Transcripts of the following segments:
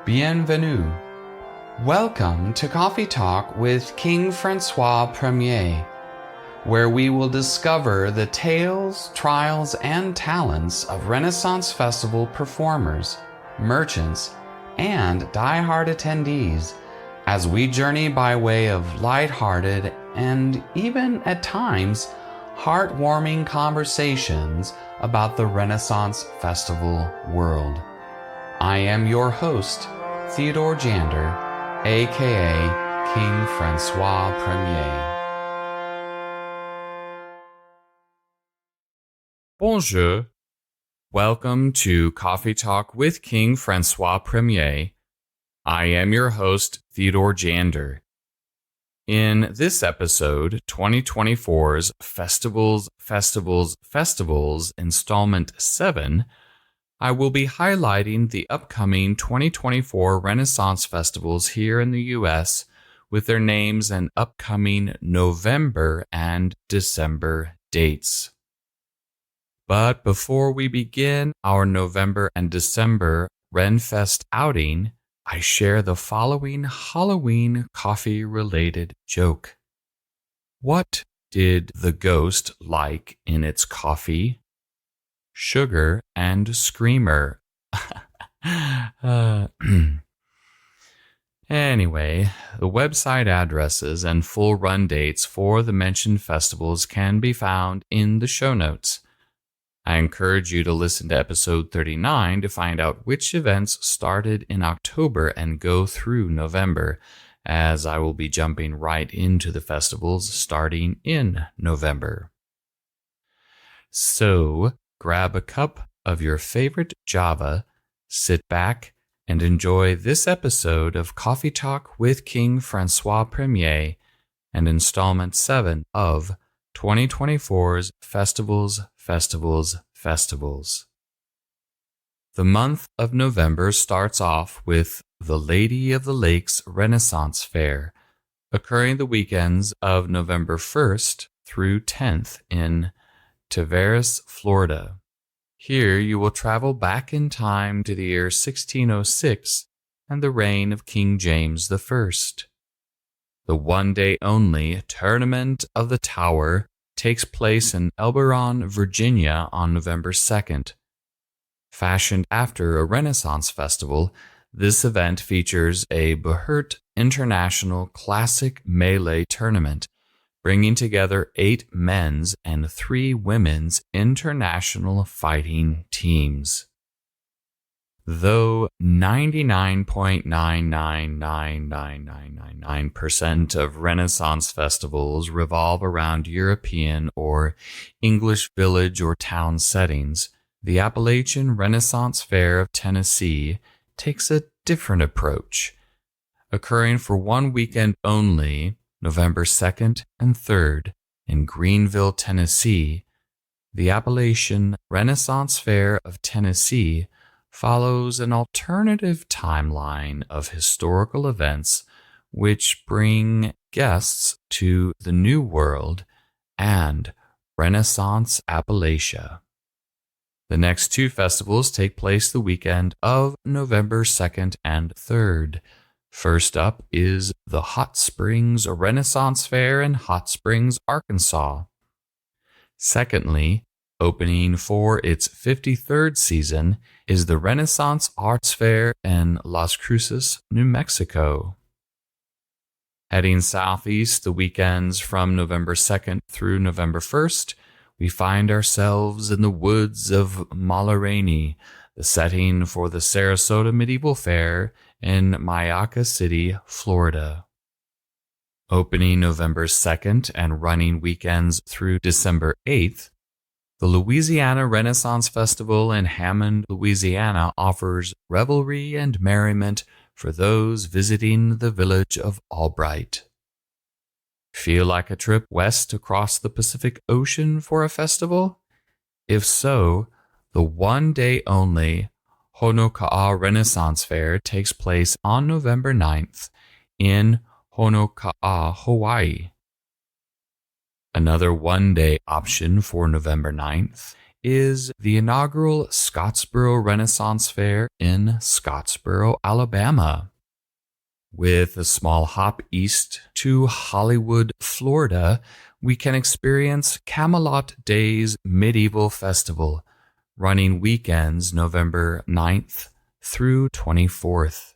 Bienvenue. Welcome to Coffee Talk with King Francois I, where we will discover the tales, trials, and talents of Renaissance Festival performers, merchants, and die-hard attendees as we journey by way of light-hearted and even at times heartwarming conversations about the Renaissance Festival world. I am your host, Theodore Jander, aka King Francois I. Bonjour. Welcome to Coffee Talk with King Francois I. I am your host, Theodore Jander. In this episode, 2024's Festivals, Installment 7, I will be highlighting the upcoming 2024 Renaissance festivals here in the U.S. with their names and upcoming November and December dates. But before we begin our November and December Renfest outing, I share the following Halloween coffee-related joke. What did the ghost like in its coffee? Sugar and Screamer. Anyway, the website addresses and full run dates for the mentioned festivals can be found in the show notes. I encourage you to listen to episode 39 to find out which events started in October and go through November, as I will be jumping right into the festivals starting in November. So, grab a cup of your favorite Java, sit back, and enjoy this episode of Coffee Talk with King Francois I and Installment 7 of 2024's Festivals. The month of November starts off with the Lady of the Lakes Renaissance Fair, occurring the weekends of November 1st through 10th in Tavares, Florida. Here you will travel back in time to the year 1606 and the reign of King James I. The one-day-only Tournament of the Tower takes place in Elberon, Virginia on November 2nd. Fashioned after a Renaissance festival, this event features a Behurt International Classic Melee Tournament, bringing together 8 men's and 3 women's international fighting teams. Though 99.9999999% of Renaissance festivals revolve around European or English village or town settings, the Appalachian Renaissance Fair of Tennessee takes a different approach. Occurring for one weekend only, November 2nd and 3rd, in Greenville, Tennessee, the Appalachian Renaissance Fair of Tennessee follows an alternative timeline of historical events which bring guests to the New World and Renaissance Appalachia. The next 2 festivals take place the weekend of November 2nd and 3rd. First up is the Hot Springs Renaissance Fair in Hot Springs, Arkansas. Secondly, opening for its 53rd season is the Renaissance Arts Fair in Las Cruces, New Mexico. Heading southeast the weekends from November 2nd through November 1st, we find ourselves in the woods of Mallarene, the setting for the Sarasota Medieval Fair in Mayaca City, Florida. Opening November 2nd and running weekends through December 8th, the Louisiana Renaissance Festival in Hammond, Louisiana offers revelry and merriment for those visiting the village of Albright. Feel like a trip west across the Pacific Ocean for a festival? If so, the one-day-only Honoka'a Renaissance Fair takes place on November 9th in Honoka'a, Hawaii. Another one-day option for November 9th is the inaugural Scottsboro Renaissance Fair in Scottsboro, Alabama. With a small hop east to Hollywood, Florida, we can experience Camelot Days Medieval Festival, running weekends November 9th through 24th.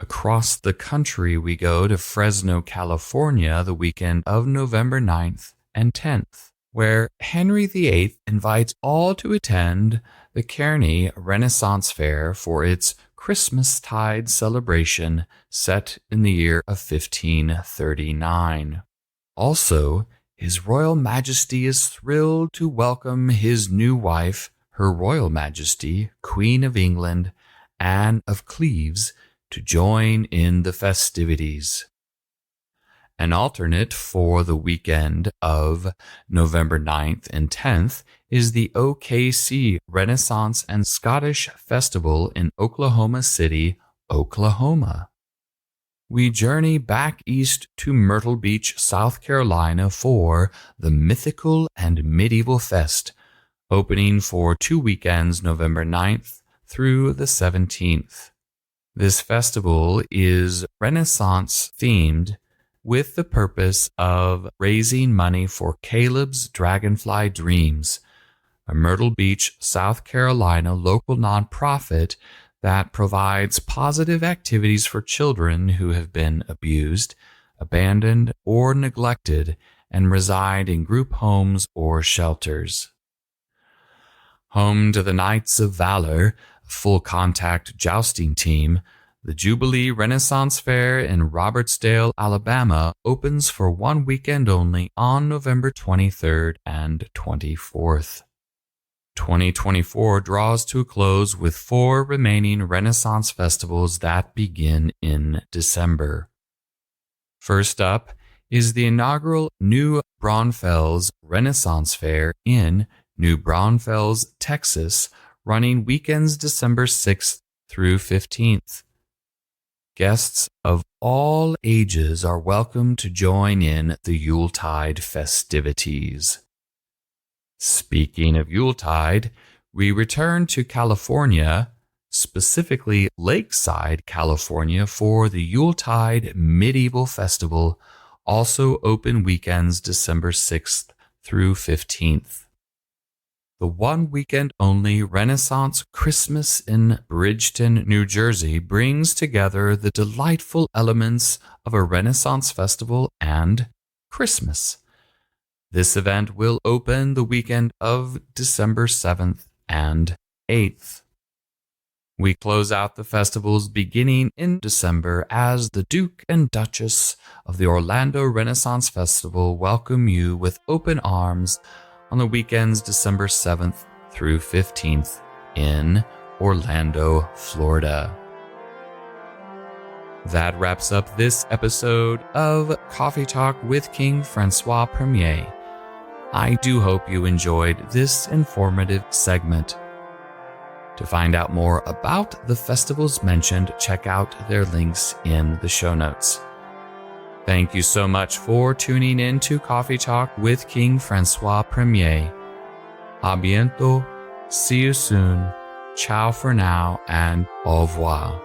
Across the country, we go to Fresno, California, the weekend of November 9th and 10th, where Henry VIII invites all to attend the Kearney Renaissance Fair for its Christmastide celebration set in the year of 1539. Also, His Royal Majesty is thrilled to welcome his new wife, Her Royal Majesty, Queen of England, Anne of Cleves, to join in the festivities. An alternate for the weekend of November 9th and 10th is the OKC Renaissance and Scottish Festival in Oklahoma City, Oklahoma. We journey back east to Myrtle Beach, South Carolina for the Mythical and Medieval Fest, opening for 2 weekends November 9th through the 17th. This festival is Renaissance themed with the purpose of raising money for Caleb's Dragonfly Dreams, a Myrtle Beach, South Carolina local nonprofit that provides positive activities for children who have been abused, abandoned, or neglected and reside in group homes or shelters. Home to the Knights of Valor, a full-contact jousting team, the Jubilee Renaissance Fair in Robertsdale, Alabama opens for 1 weekend only on November 23rd and 24th. 2024 draws to a close with 4 remaining Renaissance festivals that begin in December. First up is the inaugural New Braunfels Renaissance Fair in New Braunfels, Texas, running weekends December 6th through 15th. Guests of all ages are welcome to join in the Yuletide festivities. Speaking of Yuletide, we return to California, specifically Lakeside, California, for the Yuletide Medieval Festival, also open weekends December 6th through 15th. The 1 weekend only Renaissance Christmas in Bridgeton, New Jersey brings together the delightful elements of a Renaissance festival and Christmas. This event will open the weekend of December 7th and 8th. We close out the festivals beginning in December as the Duke and Duchess of the Orlando Renaissance Festival welcome you with open arms on the weekends December 7th through 15th in Orlando, Florida. That wraps up this episode of Coffee Talk with King Francois I. I do hope you enjoyed this informative segment. To find out more about the festivals mentioned, check out their links in the show notes. Thank you so much for tuning in to Coffee Talk with King Francois I. A bientôt, see you soon, ciao for now, and au revoir.